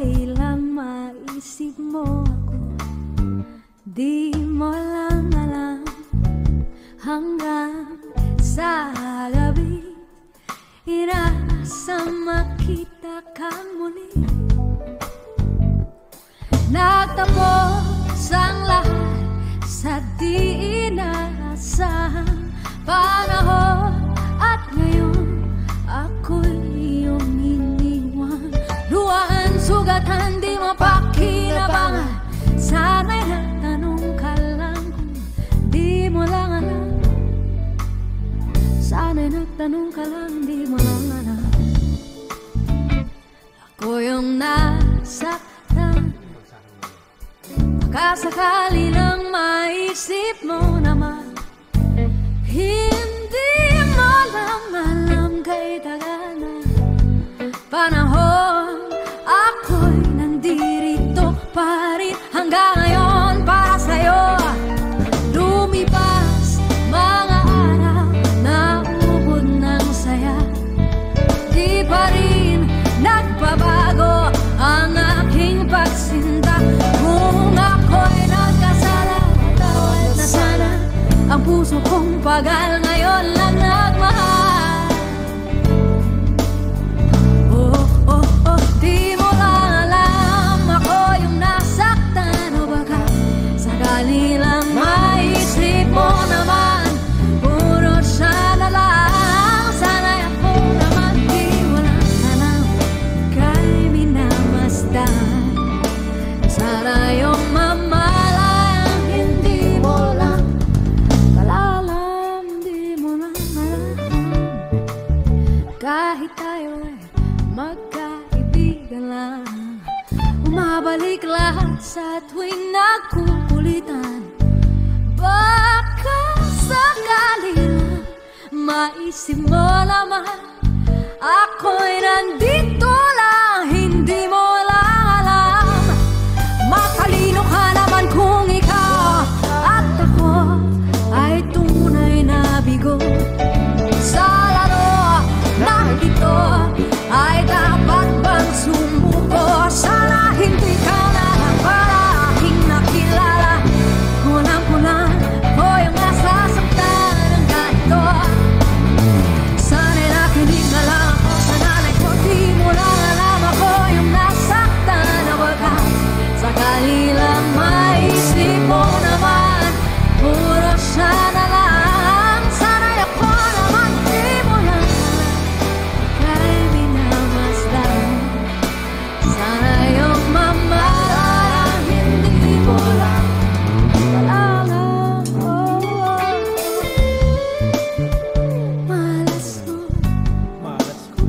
sakali lang maisip mo ako, di mo lang alam. Hanggang sa gabi, inaasang makita kang muli. Nagtapos ang lahat sa di inaasahang panahon, at ngayon ako'y iyong iniwan. Luhaan, sugatan, di mapakinabangan. Sana'y nagtanong ka lang kung di mo lang alam. Sana'y nagtanong ka lang, di mo lang alam. Ako yung nasaktan, baka sakali lang maisip mo naman. Hindi mo lang alam kay tagal na panahon, ako'y nandirito pa rin hanggang ngayon para sa'yo. Lumipas mga araw, naubod ng saya, di pa rin nagbabago ang aking pagsinta. Kung ako'y nagkasala, tawad na sana. Ang puso kong pagal ngayon lang nagmahal. Oh, oh, oh, di mo lang alam, ako yung nasaktan. O baka sakali lang maisip mo naman, puro siya na lang. Sana'y ako naman di mo lang alam, kay minamasdan. Sana yung mamalang hindi mo lang kalalam, di mo lang alam. Kahit tayo ay magkaibigan lang, umabalik lahat sa tuwing nagkukulitan. Baka sakali lang maisip mo naman, ako'y nandito lang, hindi mo lang alam. Matalino ka naman kung ikaw at ako ay tunay na bigo. Sa laro ng ito ay dapat bang sumuko? Sana hindi ka na lang para aking nakilala. Kulang-kulang ko yung nasasaktan ng ganito. Sana'y nakinig na lang ako sa nanay ko, di mo lang alam, ako yung nasaktan na wagas. Sakali lang maisip mo naman, puro siya na lang. Sana'y ako naman di mo lang alam, kay minamasdan. Sana yung mamalang hindi mo lang kalalam. Oh, oh. Malas ko, Malas ko.